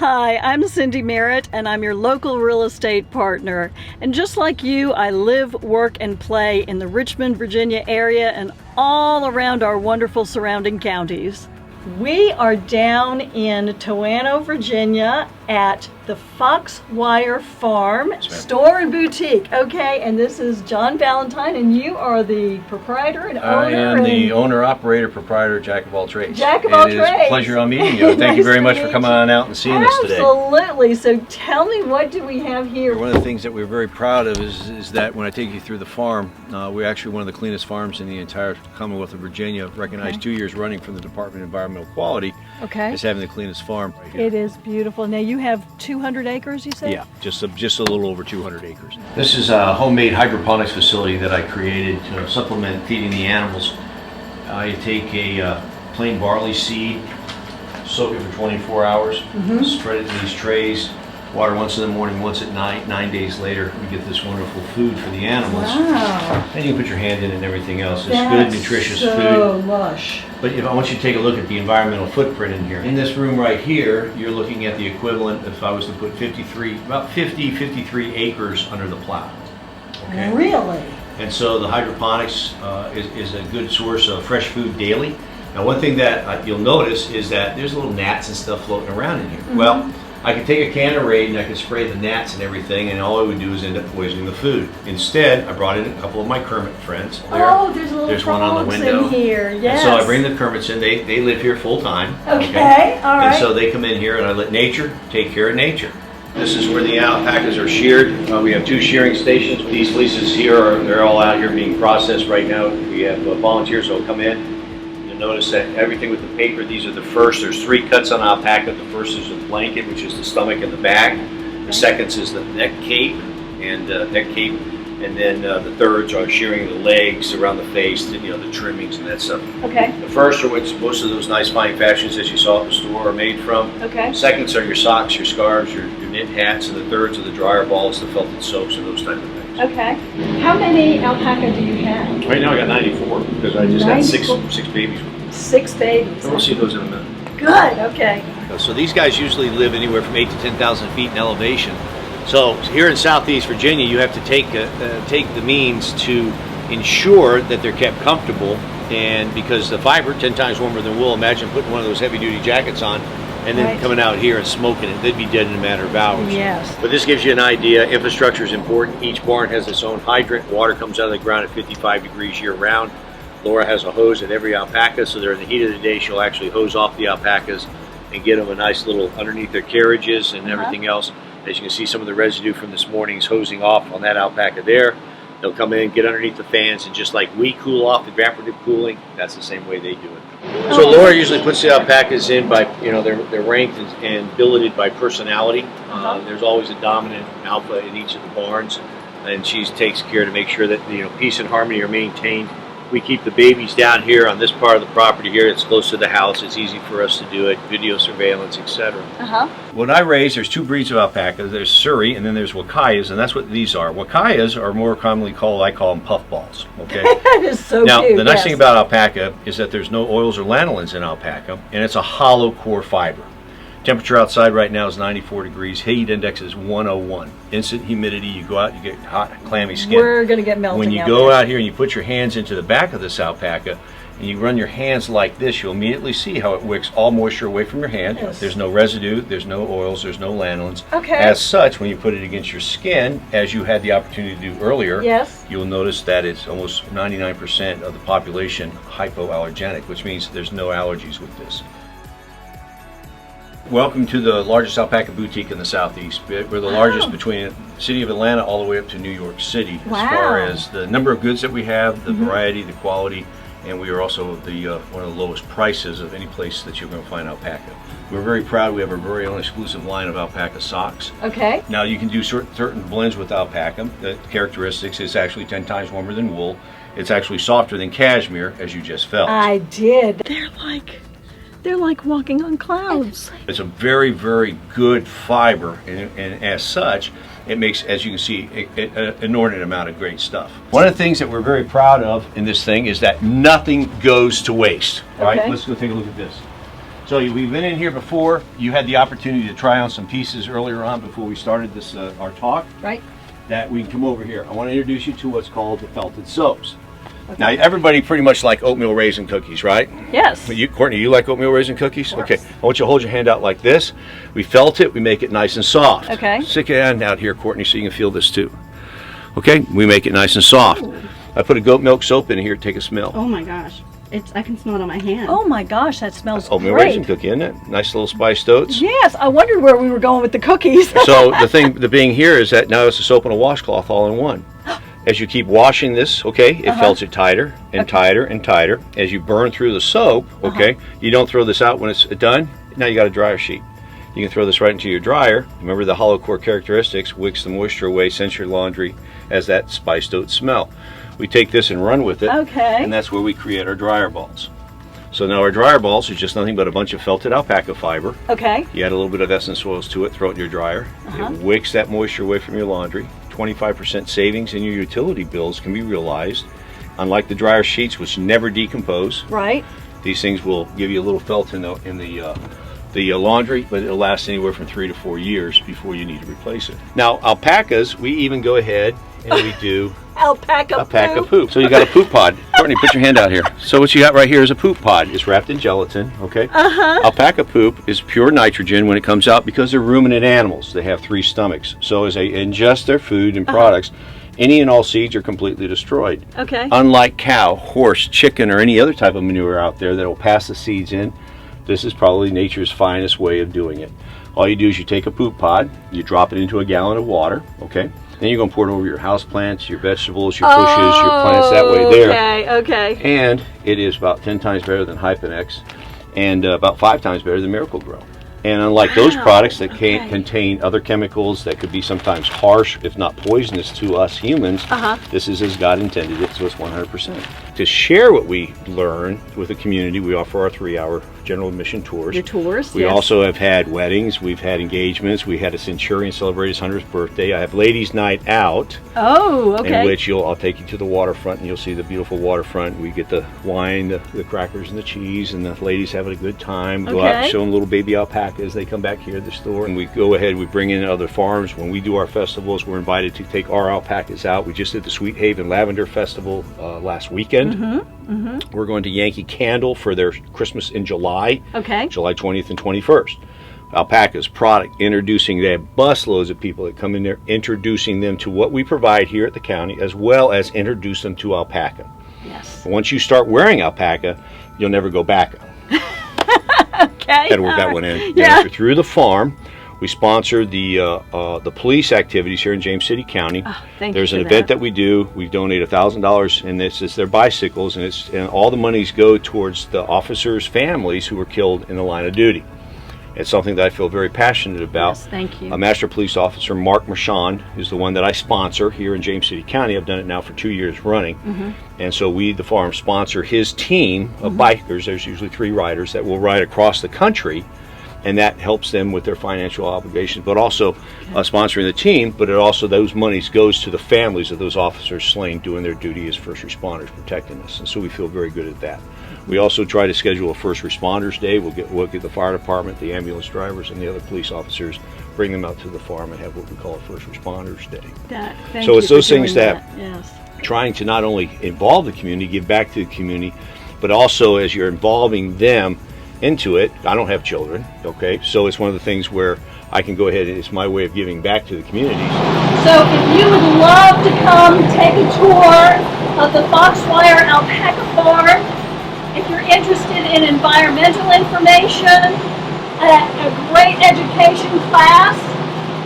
Hi, I'm Cindy Merritt, and I'm your local real estate partner. And just like you, I live, work, and play in the Richmond, Virginia area and all around our wonderful surrounding counties. We are down in Toano, Virginia at the Foxwire Farm Store and Boutique. Okay, and this is John Valentine, and you are the proprietor and owner. I am the owner, operator, proprietor, jack of all trades. Jack of all trades. It is a pleasure on meeting you. Thank you very much for coming on out and seeing us today. Absolutely. So tell me, what do we have here? One of the things that we're very proud of is that when I take you through the farm, we're actually one of the cleanest farms in the entire Commonwealth of Virginia, recognized 2 years running from the Department of Environmental Quality as having the cleanest farm right here. It is beautiful. Now you have 200 acres, you said? Yeah, just a little over 200 acres. This is a homemade hydroponics facility that I created to supplement feeding the animals. I take a plain barley seed, soak it for 24 hours, spread it in these trays, water once in the morning, once at night. 9 days later, we get this wonderful food for the animals. Wow. And you can put your hand in and everything else. It's That's good, nutritious so food. lush. But I want you to take a look at the environmental footprint in here. In this room right here, you're looking at the equivalent, if I was to put about 53 acres under the plow. Okay? Really? And so the hydroponics is a good source of fresh food daily. Now, one thing that you'll notice is that there's little gnats and stuff floating around in here. Well, I could take a can of Raid and I could spray the gnats and everything, and all it would do is end up poisoning the food. Instead, I brought in a couple of my Kermit friends. There's one on the window in here. Yes. And so I bring the Kermits in. They live here full time. Okay. All right. And so they come in here, and I let nature take care of nature. This is where the alpacas are sheared. We have 2 shearing stations. These fleeces here they're all out here being processed right now. We have volunteers who will come in. Notice that everything with the paper, these are the first. There's 3 cuts on alpaca. The first is the blanket, which is the stomach and the back. The second is the neck cape, and then the thirds are shearing the legs around the face, the trimmings and that stuff. Okay. The first are what most of those nice fine fashions that you saw at the store are made from. Okay. Seconds are your socks, your scarves, your knit hats, and the thirds are the dryer balls, the felted soaps, and those type of things. Okay. How many alpaca do you have? Right now I got 94 because I just got six babies. 6 babies. And we'll see those in a minute. Good. Okay. So these guys usually live anywhere from 8 to 10,000 feet in elevation. So here in Southeast Virginia, you have to take the means to ensure that they're kept comfortable. And because the fiber 10 times warmer than wool, imagine putting one of those heavy-duty jackets on and then coming out here and smoking it. They'd be dead in a matter of hours. Yes. But this gives you an idea. Infrastructure is important. Each barn has its own hydrant. Water comes out of the ground at 55 degrees year-round. Laura has a hose at every alpaca, so during the heat of the day, she'll actually hose off the alpacas and get them a nice little underneath their carriages and everything else. As you can see, some of the residue from this morning's hosing off on that alpaca there. They'll come in, get underneath the fans, and just like we cool off, evaporative cooling, that's the same way they do it. So Laura usually puts the alpacas in by, they're ranked and billeted by personality. There's always a dominant alpha in each of the barns, and she takes care to make sure that peace and harmony are maintained. We keep the babies down here on this part of the property here. It's close to the house. It's easy for us to do it. Video surveillance, etc. What I raise, there's 2 breeds of alpaca. There's Surrey and then there's Wakayas, and that's what these are. Wakayas are more commonly called, I call them puffballs. Okay. That is so now, cute. the nice thing about alpaca is that there's no oils or lanolins in alpaca, and it's a hollow core fiber. Temperature outside right now is 94 degrees. Heat index is 101. Instant humidity. You go out, you get hot, clammy skin. We're going to get melting. When you go out here and you put your hands into the back of this alpaca and you run your hands like this, you'll immediately see how it wicks all moisture away from your hand. Yes. There's no residue, there's no oils, there's no lanolins. Okay. As such, when you put it against your skin, as you had the opportunity to do earlier, you'll notice that it's almost 99% of the population hypoallergenic, which means there's no allergies with this. Welcome to the largest alpaca boutique in the Southeast. We're the largest between the city of Atlanta all the way up to New York City as far as the number of goods that we have, the variety, the quality, and we are also one of the lowest prices of any place that you're going to find alpaca. We're very proud. We have our very own exclusive line of alpaca socks. Okay. Now you can do certain blends with alpaca. The characteristics is actually 10 times warmer than wool. It's actually softer than cashmere, as you just felt. I did. They're like walking on clouds. It's a very, very good fiber, and as such, it makes, as you can see, an inordinate amount of great stuff. One of the things that we're very proud of in this thing is that nothing goes to waste, right? Okay. Let's go take a look at this. So we've been in here before. You had the opportunity to try on some pieces earlier on before we started this our talk. Right. That we can come over here. I want to introduce you to what's called the felted soaps. Okay. Now, everybody pretty much like oatmeal raisin cookies, right? Yes. Courtney, you like oatmeal raisin cookies? Okay. I want you to hold your hand out like this. We felt it. We make it nice and soft. Okay. Stick your hand out here, Courtney, so you can feel this too. Okay. We make it nice and soft. Ooh. I put a goat milk soap in here. Take a smell. Oh my gosh. I can smell it on my hand. Oh my gosh, that smells oatmeal great. Raisin cookie, isn't it? Nice little spiced oats. Yes, I wondered where we were going with the cookies. So the being here is that now it's a soap and a washcloth all in one. As you keep washing this, okay, it felts it tighter and tighter and tighter. As you burn through the soap, okay, you don't throw this out when it's done. Now you got a dryer sheet. You can throw this right into your dryer. Remember the hollow core characteristics, wicks the moisture away, scents your laundry as that spiced oat smell. We take this and run with it, and that's where we create our dryer balls. So now our dryer balls are just nothing but a bunch of felted alpaca fiber. Okay. You add a little bit of essence oils to it, throw it in your dryer. It wicks that moisture away from your laundry. 25% savings in your utility bills can be realized. Unlike the dryer sheets, which never decompose. Right. These things will give you a little felt in the laundry, but it'll last anywhere from 3 to 4 years before you need to replace it. Now, alpacas, we even go ahead and we do alpaca poop. So you got a poop pod. Courtney, put your hand out here. So what you got right here is a poop pod. It's wrapped in gelatin, okay? Alpaca poop is pure nitrogen when it comes out because they're ruminant animals. They have 3 stomachs. So as they ingest their food and products, any and all seeds are completely destroyed. Okay. Unlike cow, horse, chicken, or any other type of manure out there that will pass the seeds in, this is probably nature's finest way of doing it. All you do is you take a poop pod, you drop it into a gallon of water, okay? Then you're going to pour it over your house plants, your vegetables, your bushes, your plants that way there. Okay. And it is about 10 times better than Hyponex and about 5 times better than Miracle-Gro. And unlike those products that contain other chemicals that could be sometimes harsh, if not poisonous to us humans, this is as God intended it, so it's 100%. To share what we learn with the community, we offer our 3-hour general admission tours. Your tours, We also have had weddings, we've had engagements, we had a centurion celebrate his 100th birthday. I have ladies' night out. Oh, okay. In which I'll take you to the waterfront and you'll see the beautiful waterfront. We get the wine, the crackers, and the cheese, and the ladies having a good time. Go out and show them little baby alpacas. They come back here to the store, and we go ahead, we bring in other farms. When we do our festivals, we're invited to take our alpacas out. We just did the Sweet Haven Lavender Festival last weekend. We're going to Yankee Candle for their Christmas in July. Okay. July 20th and 21st. Alpaca's product, introducing, they have busloads of people that come in there, introducing them to what we provide here at the county, as well as introduce them to alpaca. Yes. Once you start wearing alpaca, you'll never go back. Okay. Got to work that one in. Yeah. If you're through the farm, we sponsor the police activities here in James City County. Oh, There's an event that we do. We donate $1,000, and this is their bicycles, and all the monies go towards the officers' families who were killed in the line of duty. It's something that I feel very passionate about. Yes, thank you. Master Police Officer Mark Marchand is the one that I sponsor here in James City County. I've done it now for 2 years running. And so we, the farm, sponsor his team of bikers. There's usually 3 riders that will ride across the country, and that helps them with their financial obligations, but also sponsoring the team, but it also, those monies goes to the families of those officers slain doing their duty as first responders protecting us. And so we feel very good at that. We also try to schedule a first responders day. We'll get the fire department, the ambulance drivers, and the other police officers, bring them out to the farm and have what we call a first responders day. So it's those things that trying to not only involve the community, give back to the community, but also as you're involving them into it. I don't have children, okay? So it's one of the things where I can go ahead and it's my way of giving back to the community. So if you would love to come take a tour of the Foxwire Alpaca Farm, if you're interested in environmental information, a great education class,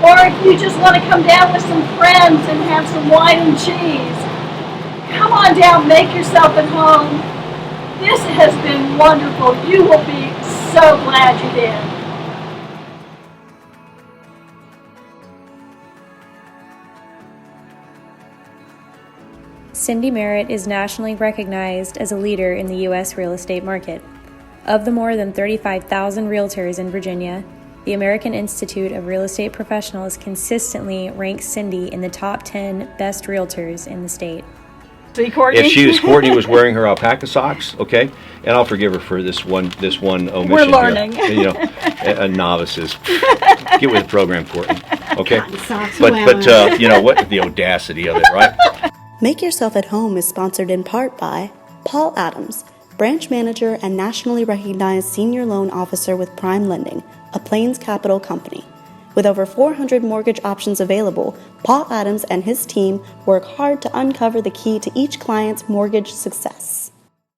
or if you just want to come down with some friends and have some wine and cheese, come on down, make yourself at home. This has been wonderful. You will be so glad you did. Cindy Merritt is nationally recognized as a leader in the U.S. real estate market. Of the more than 35,000 realtors in Virginia, the American Institute of Real Estate Professionals consistently ranks Cindy in the top 10 best realtors in the state. See, Courtney? If Courtney was wearing her alpaca socks, okay, and I'll forgive her for this one omission. We're learning. Here. You know, novices. Get with the program, Courtney. Okay, Socks but women. you know what? The audacity of it, right? Make Yourself at Home is sponsored in part by Paul Adams, branch manager and nationally recognized senior loan officer with Prime Lending, a Plains Capital company. With over 400 mortgage options available, Paul Adams and his team work hard to uncover the key to each client's mortgage success.